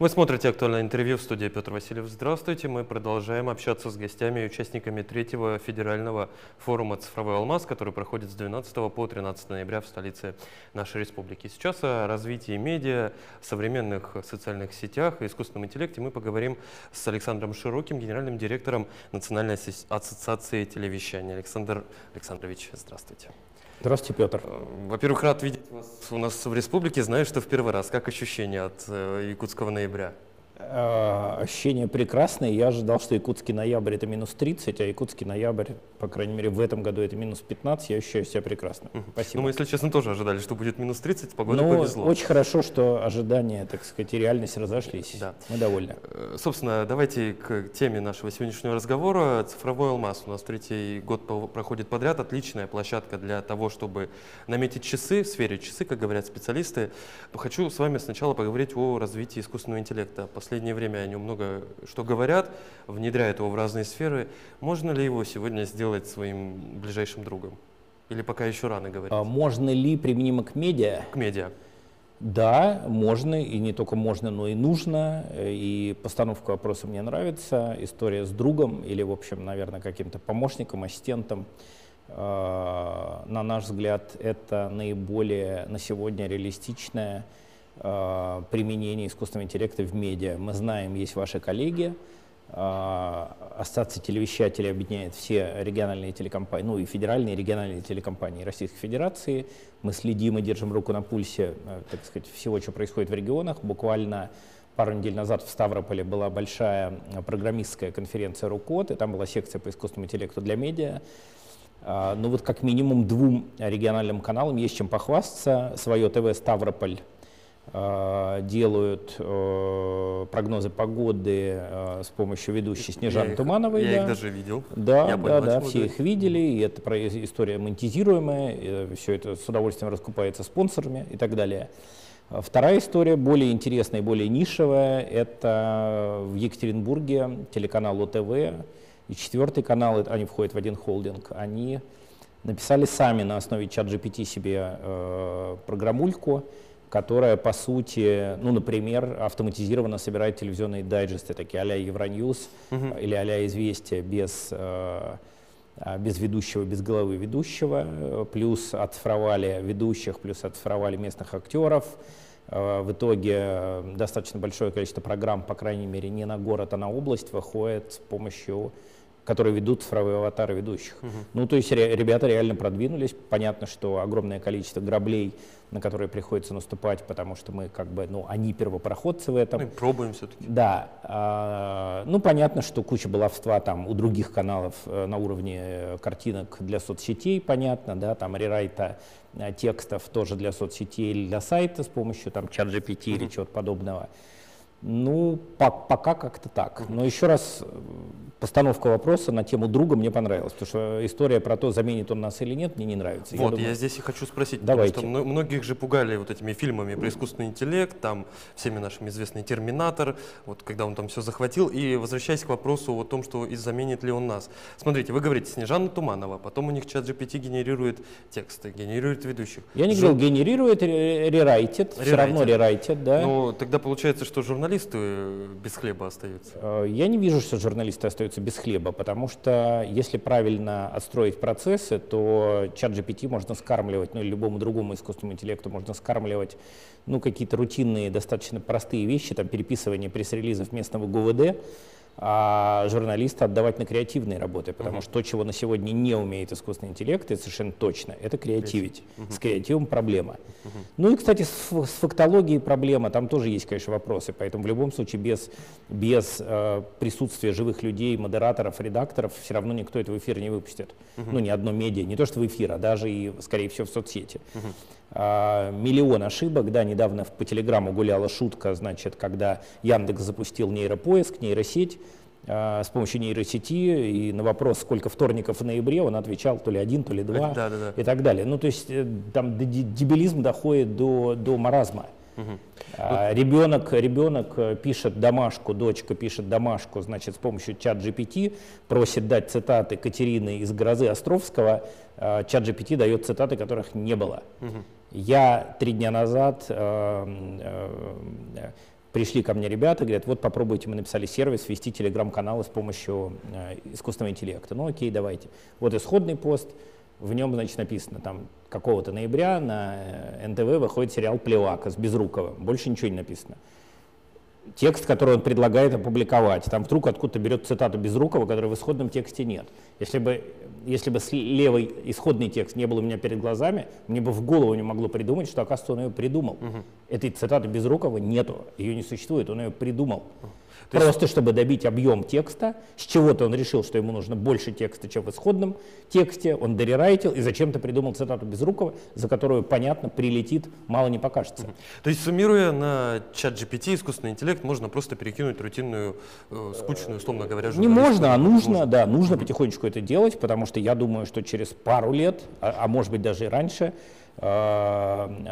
Вы смотрите «Актуальное интервью», в студии Петр Васильев. Здравствуйте. Мы продолжаем общаться с гостями и участниками третьего федерального форума «Цифровой алмаз», который проходит с 12 по 13 ноября в столице нашей республики. Сейчас о развитии медиа, современных социальных сетях и искусственном интеллекте мы поговорим с Александром Широким, генеральным директором Национальной ассоциации телевещания. Александр Александрович, здравствуйте. Здравствуйте, Петр. Во-первых, рад видеть вас у нас в республике. Знаю, что в первый раз. Как ощущения от якутского ноября? Ощущения прекрасные. Я ожидал, что якутский ноябрь — это минус 30, а якутский ноябрь, по крайней мере, в этом году это минус 15. Я ощущаю себя прекрасно. Спасибо. Ну, мы, если честно, тоже ожидали, что будет минус 30. Погода повезло. Очень хорошо, что ожидания, так сказать, и реальность разошлись. Да. Мы довольны. Собственно, давайте к теме нашего сегодняшнего разговора. «Цифровой алмаз» у нас третий год проходит подряд. Отличная площадка для того, чтобы наметить часы, в сфере часы, как говорят специалисты. Но хочу с вами сначала поговорить о развитии искусственного интеллекта. В последнее время о нем много что говорят, внедряют его в разные сферы. Можно ли его сегодня сделать своим ближайшим другом? Или пока еще рано говорить? Можно ли применимо к медиа? К медиа. Да, можно, и не только можно, но и нужно. И постановка вопроса мне нравится. История с другом или, в общем, наверное, каким-то помощником, ассистентом. На наш взгляд, это наиболее на сегодня реалистичное применение искусственного интеллекта в медиа. Мы знаем, есть ваши коллеги. Ассоциация телевещателей объединяет все региональные телекомпании, ну и федеральные и региональные телекомпании Российской Федерации. Мы следим и держим руку на пульсе, так сказать, всего, что происходит в регионах. Буквально пару недель назад в Ставрополе была большая программистская конференция РУКОД, и там была секция по искусственному интеллекту для медиа. Ну вот как минимум двум региональным каналам есть чем похвастаться. Свое ТВ «Ставрополь» делают прогнозы погоды с помощью ведущей Снежаны Тумановой. Я их даже видел. Да, все их видели, и это история монетизируемая, все это с удовольствием раскупается спонсорами и так далее. Вторая история, более интересная и более нишевая, это в Екатеринбурге телеканал ОТВ и четвертый канал, они входят в один холдинг, они написали сами на основе чат-GPT себе программульку, которая, по сути, ну, например, автоматизированно собирает телевизионные дайджесты, такие а-ля Евроньюз или а-ля Известия без ведущего, без головы ведущего, плюс оцифровали ведущих, плюс оцифровали местных актеров. В итоге достаточно большое количество программ, по крайней мере, не на город, а на область, выходит с помощью, которые ведут цифровые аватары ведущих. Ну, то есть ребята реально продвинулись. Понятно, что огромное количество граблей, на которые приходится наступать, потому что мы как бы, ну, они первопроходцы в этом. Мы пробуем все-таки. Да. Ну, понятно, что куча баловства там у других каналов на уровне картинок для соцсетей, понятно, да, там рерайта текстов тоже для соцсетей или для сайта с помощью там чат-GPT или чего-то подобного. Ну, пока как-то так. Но еще раз, постановка вопроса на тему друга мне понравилась, потому что история про то, заменит он нас или нет, мне не нравится. Вот, я здесь и хочу спросить, давайте. Потому что многих же пугали вот этими фильмами про искусственный интеллект, там всеми нашими известный «Терминатор», вот когда он там все захватил. И возвращаясь к вопросу о том, что заменит ли он нас. Смотрите, вы говорите, Снежана Туманова, потом у них чат-GPT генерирует тексты, генерирует ведущих. Я не говорил, генерирует, рерайтит, все равно рерайтит, да. Но тогда получается, что журналисты без хлеба остаются. Я не вижу, что журналисты остаются без хлеба, потому что если правильно отстроить процессы, то чат-GPT можно скармливать, ну или любому другому искусственному интеллекту можно скармливать, ну, какие-то рутинные, достаточно простые вещи, там переписывание пресс-релизов местного ГУВД, а журналисты отдавать на креативные работы, потому что то, чего на сегодня не умеет искусственный интеллект, это совершенно точно, это креативить. С креативом проблема. Ну и, кстати, с фактологией проблема, там тоже есть, конечно, вопросы, поэтому в любом случае без присутствия живых людей, модераторов, редакторов все равно никто это в эфир не выпустит. Ну, ни одно медиа, не то что в эфир, а даже и, скорее всего, в соцсети. Миллион ошибок, да, недавно по телеграмму гуляла шутка, значит, когда Яндекс запустил нейропоиск, нейросеть, с помощью нейросети, и на вопрос, сколько вторников в ноябре, он отвечал то ли 1, то ли 2, и так далее. Ну, то есть там дебилизм доходит до маразма. Ребенок пишет домашку, дочка пишет домашку, значит, с помощью чат-GPT, просит дать цитаты Катерины из «Грозы» Островского, чат-GPT дает цитаты, которых не было. Я 3 дня назад Пришли ко мне ребята, говорят, вот попробуйте, мы написали сервис, вести телеграм-каналы с помощью искусственного интеллекта. Ну окей, давайте. Вот исходный пост, в нем, значит, написано, там, какого-то ноября на НТВ выходит сериал «Плевака» с Безруковым. Больше ничего не написано. Текст, который он предлагает опубликовать, там вдруг откуда-то берет цитату Безрукова, которой в исходном тексте нет. Если бы левый исходный текст не был у меня перед глазами, мне бы в голову не могло придумать, что, оказывается, он ее придумал. Этой цитаты Безрукова нету, ее не существует, он ее придумал. Просто чтобы добить объем текста, с чего-то он решил, что ему нужно больше текста, чем в исходном тексте, он дорерайтил и зачем-то придумал цитату Безрукова, за которую, понятно, прилетит, мало не покажется. То есть, суммируя, на чат GPT, искусственный интеллект, можно просто перекинуть рутинную, скучную, условно говоря, не можно, а нужно, да, нужно потихонечку это делать, потому что я думаю, что через пару лет, а может быть даже и раньше,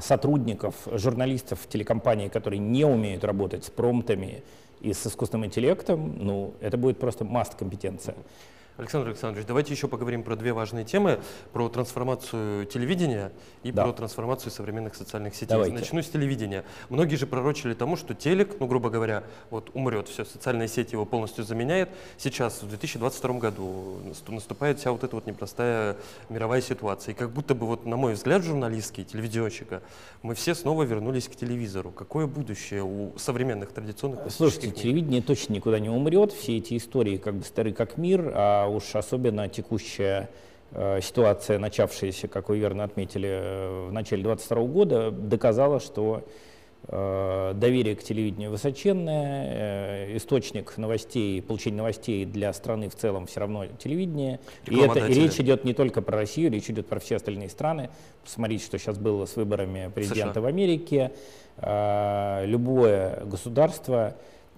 сотрудников, журналистов телекомпаний, которые не умеют работать с промптами и с искусственным интеллектом, ну, это будет просто маст-компетенция. Александр Александрович, давайте еще поговорим про две важные темы, про трансформацию телевидения и про трансформацию современных социальных сетей. Давайте. Начну с телевидения. Многие же пророчили тому, что телек, ну, грубо говоря, вот умрет, все, социальная сеть его полностью заменяет. Сейчас, в 2022 году, наступает вся вот эта вот непростая мировая ситуация. И как будто бы, вот, на мой взгляд, журналистский, телевизионщика, мы все снова вернулись к телевизору. Какое будущее у современных традиционных? Слушайте, телевидение точно никуда не умрет. Все эти истории как бы стары как мир, а уж особенно текущая ситуация, начавшаяся, как вы верно отметили, в начале 2022 года, доказала, что доверие к телевидению высоченное, источник новостей, получения новостей для страны в целом все равно телевидение. И речь идет не только про Россию, речь идет про все остальные страны. Посмотрите, что сейчас было с выборами президента в Америке. Любое государство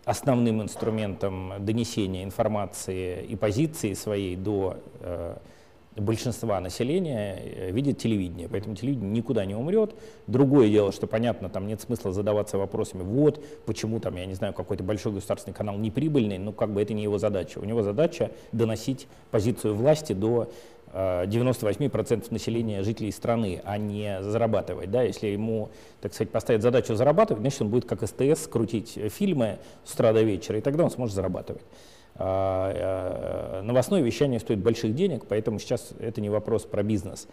основным инструментом донесения информации и позиции своей до большинства населения видит телевидение, поэтому телевидение никуда не умрет. Другое дело, что, понятно, там нет смысла задаваться вопросами, вот, почему там, я не знаю, какой-то большой государственный канал неприбыльный, ну, как бы это не его задача. У него задача доносить позицию власти до 98% населения жителей страны, а не зарабатывать. Да? Если ему, так сказать, поставить задачу зарабатывать, значит, он будет как СТС крутить фильмы с утра до вечера, и тогда он сможет зарабатывать. Новостное вещание стоит больших денег, поэтому сейчас это не вопрос про бизнес.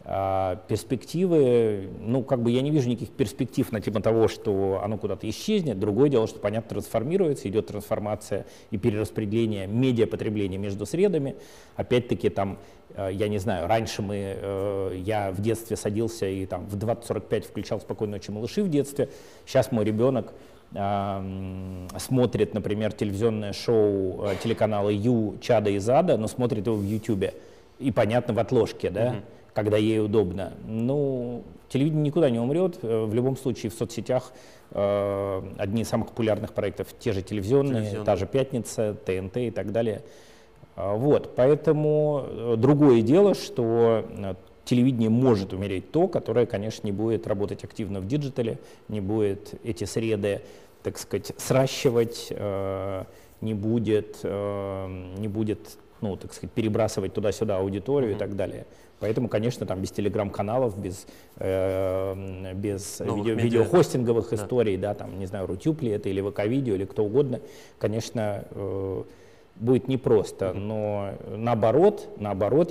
Перспективы, ну, как бы я не вижу никаких перспектив на тему того, что оно куда-то исчезнет. Другое дело, что, понятно, трансформируется, идет трансформация и перераспределение медиапотребления между средами. Опять-таки, там, я не знаю, раньше я в детстве садился и там в 20:45 включал «Спокойной ночи, малыши» в детстве. Сейчас мой ребенок смотрит, например, телевизионное шоу телеканала Ю «Чада из ада», но смотрит его в Ютубе. И, понятно, в отложке, да, когда ей удобно. Ну, телевидение никуда не умрет. В любом случае в соцсетях одни из самых популярных проектов те же телевизионные, та же «Пятница», ТНТ и так далее. Вот, поэтому другое дело, что телевидение может умереть то, которое, конечно, не будет работать активно в диджитале, не будет эти среды, так сказать, сращивать, не будет, ну, так сказать, перебрасывать туда-сюда аудиторию и так далее. Поэтому, конечно, там без телеграм-каналов, без видеохостинговых историй, да, там, не знаю, Рутюб ли это, или ВК-видео, или кто угодно, конечно, будет непросто, но наоборот,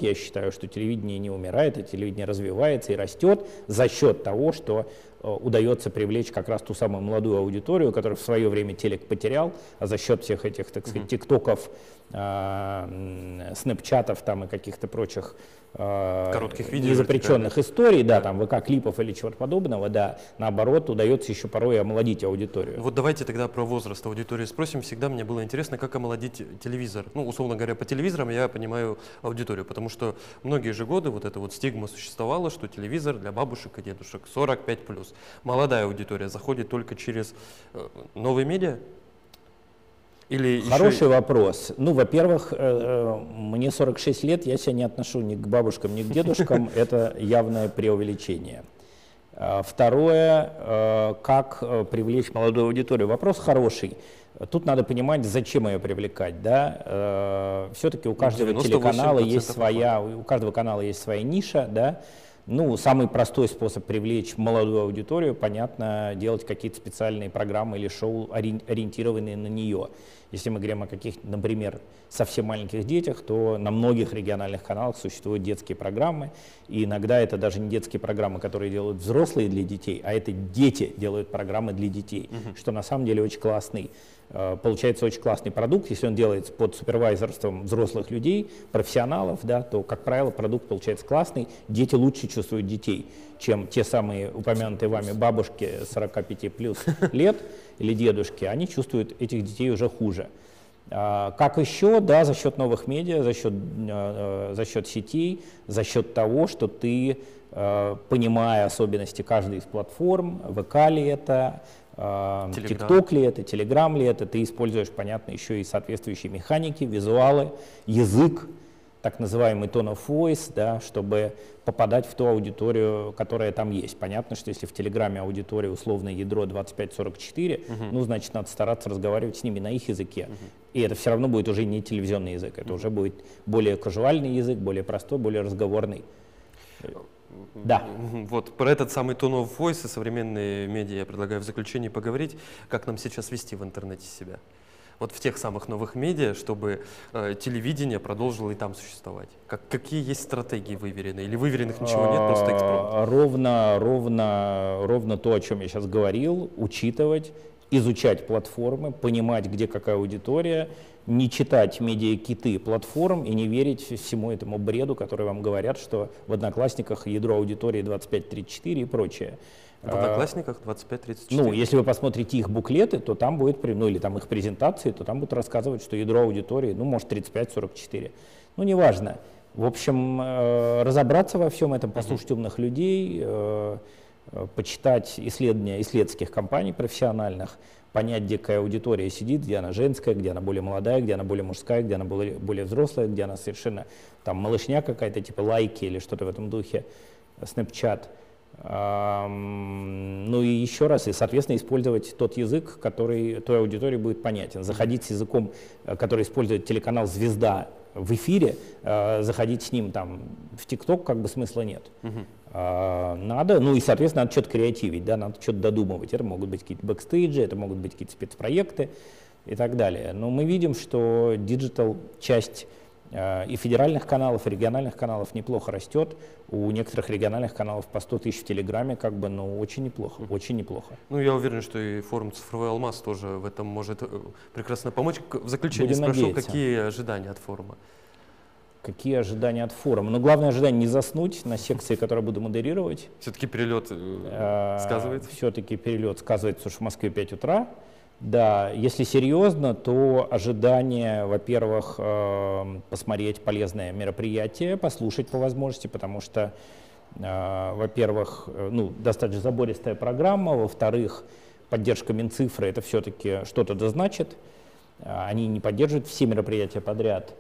я считаю, что телевидение не умирает, и телевидение развивается и растет за счет того, что удается привлечь как раз ту самую молодую аудиторию, которая в свое время телек потерял, а за счет всех этих, так сказать, тиктоков, снэпчатов там и каких-то прочих коротких видео, незапрещенных историй, да, там ВК-клипов или чего-то подобного, да, наоборот, удается еще порой омолодить аудиторию. Вот давайте тогда про возраст аудитории спросим. Всегда мне было интересно, как омолодить телевизор. Ну, условно говоря, по телевизорам я понимаю аудиторию, потому что многие же годы вот эта вот стигма существовала, что телевизор для бабушек и дедушек 45+. Молодая аудитория заходит только через новые медиа? Или Хороший вопрос. Ну, во-первых, мне 46 лет, я себя не отношу ни к бабушкам, ни к дедушкам, это явное преувеличение. Второе, как привлечь молодую аудиторию. Вопрос хороший. Тут надо понимать, зачем ее привлекать. Да? Все-таки у каждого телеканала есть своя, у каждого канала есть своя ниша, да? Ну, самый простой способ привлечь молодую аудиторию, понятно, делать какие-то специальные программы или шоу, ориентированные на нее. Если мы говорим о каких-то, например, совсем маленьких детях, то на многих региональных каналах существуют детские программы, и иногда это даже не детские программы, которые делают взрослые для детей, а это дети делают программы для детей, что на самом деле очень классный. Получается очень классный продукт, если он делается под супервайзерством взрослых людей, профессионалов, да, то, как правило, продукт получается классный, дети лучше чувствуют детей, чем те самые упомянутые вами бабушки 45 плюс лет или дедушки, они чувствуют этих детей уже хуже. Как еще? Да, за счет новых медиа, за счет сетей, за счет того, что ты, понимая особенности каждой из платформ, ВК ли это, ТикТок ли это, Телеграм ли это, ты используешь, понятно, еще и соответствующие механики, визуалы, язык, так называемый tone of voice, да, чтобы попадать в ту аудиторию, которая там есть. Понятно, что если в Телеграме аудитория условное ядро 25-44, ну, значит, надо стараться разговаривать с ними на их языке. И это все равно будет уже не телевизионный язык, это уже будет более кажуальный язык, более простой, более разговорный. Да. Вот про этот самый tone of voice и современные медиа я предлагаю в заключении поговорить, как нам сейчас вести в интернете себя. Вот в тех самых новых медиа, чтобы телевидение продолжило и там существовать. Какие есть стратегии выверенные? Или выверенных ничего нет, просто экспромт? Ровно то, о чем я сейчас говорил, учитывать, изучать платформы, понимать, где какая аудитория, не читать медиакиты платформ и не верить всему этому бреду, который вам говорят, что в Одноклассниках ядро аудитории 25-34 и прочее. В Одноклассниках 25-34? Ну, если вы посмотрите их буклеты, то там будет, ну или там их презентации, то там будут рассказывать, что ядро аудитории, ну, может, 35-44. Ну, неважно. В общем, разобраться во всем этом, послушать умных людей, почитать исследования исследовательских компаний профессиональных, понять, где какая аудитория сидит, где она женская, где она более молодая, где она более мужская, где она более взрослая, где она совершенно там малышня какая-то, типа лайки или что-то в этом духе, Snapchat. Ну и еще раз, и, соответственно, использовать тот язык, который той аудитории будет понятен. Заходить с языком, который использует телеканал «Звезда» в эфире, заходить с ним там в ТикТок как бы смысла нет. Надо, ну и, соответственно, надо что-то креативить, да, надо что-то додумывать. Это могут быть какие-то бэкстейджи, это могут быть какие-то спецпроекты и так далее. Но мы видим, что диджитал часть и федеральных каналов, и региональных каналов неплохо растет. У некоторых региональных каналов по 100 тысяч в Телеграме, как бы, ну, очень неплохо, очень неплохо. Ну, я уверен, что и форум «Цифровой алмаз» тоже в этом может прекрасно помочь. В заключение спрошу, какие ожидания от форума? Какие ожидания от форума? Ну, главное ожидание не заснуть на секции, которую буду модерировать. Все-таки перелет сказывается? Все-таки перелет сказывается, потому что в Москве 5 утра. Да, если серьезно, то ожидание, во-первых, посмотреть полезное мероприятие, послушать по возможности, потому что, во-первых, ну, достаточно забористая программа, во-вторых, поддержка Минцифры, это все-таки что-то дозначит, они не поддерживают все мероприятия подряд.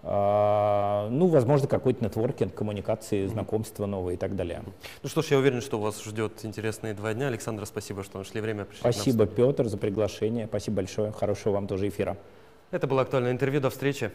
Ну, возможно, какой-то нетворкинг, коммуникации, знакомства новые и так далее. Ну что ж, я уверен, что вас ждет интересные 2 дня. Александр, спасибо, что нашли время. Спасибо, Петр, за приглашение. Спасибо большое. Хорошего вам тоже эфира. Это было актуальное интервью. До встречи.